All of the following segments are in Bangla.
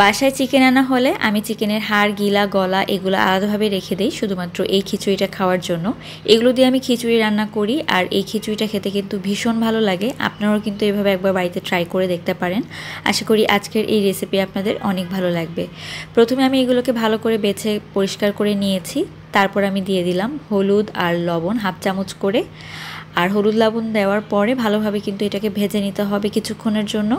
বাসায় চিকেন আনা হলে আমি চিকেনের হাড়, গিলা, গলা এগুলো আলাদাভাবে রেখে দিই শুধুমাত্র এই খিচুড়িটা খাওয়ার জন্য। এগুলো দিয়ে আমি খিচুড়ি রান্না করি আর এই খিচুড়িটা খেতে কিন্তু ভীষণ ভালো লাগে। আপনারাও কিন্তু এভাবে একবার বাড়িতে ট্রাই করে দেখতে পারেন। আশা করি আজকের এই রেসিপি আপনাদের অনেক ভালো লাগবে। প্রথমে আমি এগুলোকে ভালো করে বেছে পরিষ্কার করে নিয়েছি। তারপর আমি দিয়ে দিলাম হলুদ আর লবণ হাফ চামচ করে। আর হলুদ লবণ দেওয়ার পরে ভালোভাবে কিন্তু এটাকে ভেজে নিতে হবে কিছুক্ষণের জন্য।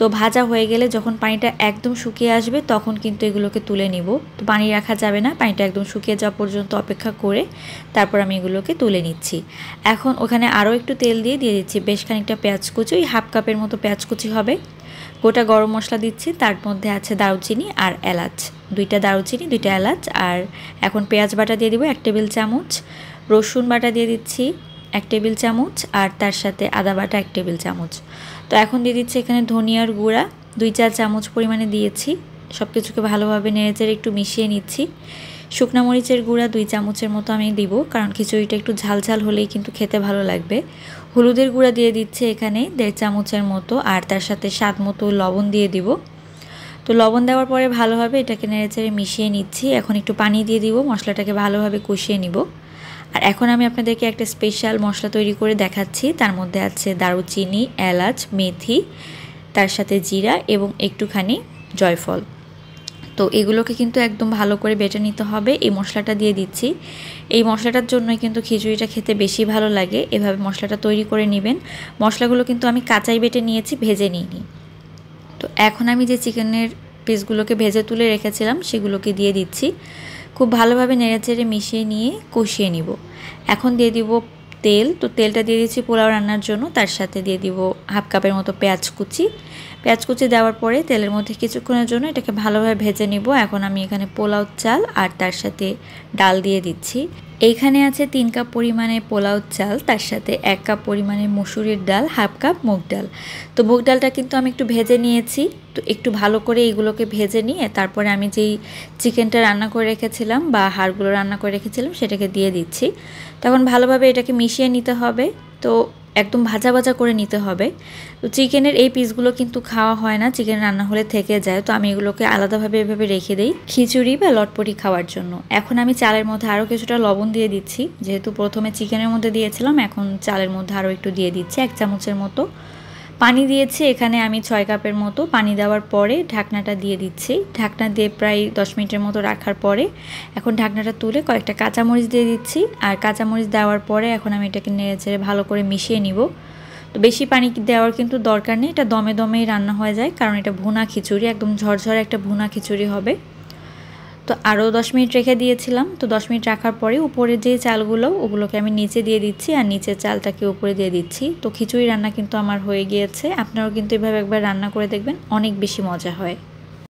তো ভাজা হয়ে গেলে যখন পানিটা একদম শুকিয়ে আসবে তখন কিন্তু এগুলোকে তুলে নিব। তো পানি রাখা যাবে না, পানিটা একদম শুকিয়ে যাওয়া পর্যন্ত অপেক্ষা করে তারপর আমি এগুলোকে তুলে নিচ্ছি। এখন ওখানে আরও একটু তেল দিয়ে দিচ্ছি বেশ খানিকটা পেঁয়াজ কুচি, ওই হাফ কাপের মতো পেঁয়াজ কুচি হবে। গোটা গরম মশলা দিচ্ছি, তার মধ্যে আছে দারুচিনি আর এলাচ, 2টা দারুচিনি 2টা এলাচ। আর এখন পেঁয়াজ বাটা দিয়ে দিব 1 টেবিল চামচ, রসুন বাটা দিয়ে দিচ্ছি 1 টেবিল চামচ, আর তার সাথে আদা বাটা 1 টেবিল চামচ। তো এখন দিয়ে দিচ্ছি এখানে ধনিয়ার গুঁড়া 2-4 চামচ পরিমাণে দিয়েছি। সব কিছুকে ভালোভাবে নেড়েচেড়ে একটু মিশিয়ে নিচ্ছি। শুকনো মরিচের গুঁড়া 2 চামচের মতো আমি দিব, কারণ খিচুড়িটা একটু ঝাল ঝাল হলেই কিন্তু খেতে ভালো লাগবে। হলুদের গুঁড়া দিয়ে দিচ্ছে এখানে 1.5 চামচের মতো, আর তার সাথে স্বাদ মতো লবণ দিয়ে দিব। তো লবণ দেওয়ার পরে ভালোভাবে এটাকে নেড়েচেড়ে মিশিয়ে নিচ্ছি। এখন একটু পানি দিয়ে দিব, মশলাটাকে ভালোভাবে কষিয়ে নিব। আর এখন আমি আপনাদেরকে একটা স্পেশাল মশলা তৈরি করে দেখাচ্ছি। তার মধ্যে আছে দারুচিনি, এলাচ, মেথি, তার সাথে জিরা এবং একটুখানি জয়ফল। তো এগুলোকে কিন্তু একদম ভালো করে বেটে নিতে হবে। এই মশলাটা দিয়ে দিচ্ছি। এই মশলাটার জন্যই কিন্তু খিচুড়িটা খেতে বেশি ভালো লাগে। এভাবে মশলাটা তৈরি করে নেবেন। মশলাগুলো কিন্তু আমি কাঁচাই বেটে নিয়েছি, ভেজে নিইনি। তো এখন আমি যে চিকেনের পিসগুলোকে ভেজে তুলে রেখেছিলাম সেগুলোকে দিয়ে দিচ্ছি। খুব ভালোভাবে নেড়েচেড়ে মিশিয়ে নিয়ে কষিয়ে নিব। এখন দিয়ে দিব তেল। তো তেলটা দিয়ে দিচ্ছি পোলাও রান্নার জন্য, তার সাথে দিয়ে দিব হাফ কাপের মতো পেঁয়াজ কুচি। পেঁয়াজ কুচি দেওয়ার পরে তেলের মধ্যে কিছুক্ষণের জন্য এটাকে ভালোভাবে ভেজে নিব। এখন আমি এখানে পোলাও চাল আর তার সাথে ডাল দিয়ে দিচ্ছি। এইখানে আছে 3 কাপ পরিমাণে পোলাও চাল, তার সাথে 1 কাপ পরিমাণে মসুরির ডাল, হাফ কাপ মুগ ডাল। তো মুগ ডালটা কিন্তু আমি একটু ভেজে নিয়েছি। তো একটু ভালো করে এইগুলোকে ভেজে নিয়ে তারপরে আমি যেই চিকেনটা রান্না করে রেখেছিলাম বা হাড়গুলো রান্না করে রেখেছিলাম সেটাকে দিয়ে দিচ্ছি। তখন ভালোভাবে এটাকে মিশিয়ে নিতে হবে। তো একদম ভাজা ভাজা করে নিতে হবে। তো চিকেনের এই পিসগুলো কিন্তু খাওয়া হয় না, চিকেন রান্না হলে থেকে যায়। তো আমি এগুলোকে আলাদাভাবে এভাবে রেখে দিই খিচুড়ি বা লটপটি খাওয়ার জন্য। এখন আমি চালের মধ্যে আরও কিছুটা লবণ দিয়ে দিচ্ছি। যেহেতু প্রথমে চিকেনের মধ্যে দিয়েছিলাম, এখন চালের মধ্যে আরও একটু দিয়ে দিচ্ছি 1 চামচের মতো। পানি দিয়েছি এখানে আমি 6 কাপের মতো। পানি দেওয়ার পরে ঢাকনাটা দিয়ে দিচ্ছি। ঢাকনা দিয়ে প্রায় 10 মিনিটের মতো রাখার পরে এখন ঢাকনাটা তুলে কয়েকটা কাঁচামরিচ দিয়ে দিচ্ছি। আর কাঁচামরিচ দেওয়ার পরে এখন আমি এটাকে নেড়েচেড়ে ভালো করে মিশিয়ে নিব। তো বেশি পানি দেওয়ার কিন্তু দরকার নেই, এটা দমে দমেই রান্না হয়ে যায়, কারণ এটা ভুনা খিচুড়ি, একদম ঝরঝরে একটা ভুনা খিচুড়ি হবে। তো আরও 10 মিনিট রেখে দিয়েছিলাম। তো 10 মিনিট রাখার পরে উপরে যে চালগুলো ওগুলোকে আমি নিচে দিয়ে দিচ্ছি আর নিচের চালটাকে উপরে দিয়ে দিচ্ছি। তো খিচুড়ি রান্না কিন্তু আমার হয়ে গিয়েছে। আপনারাও কিন্তু এভাবে একবার রান্না করে দেখবেন, অনেক বেশি মজা হয়।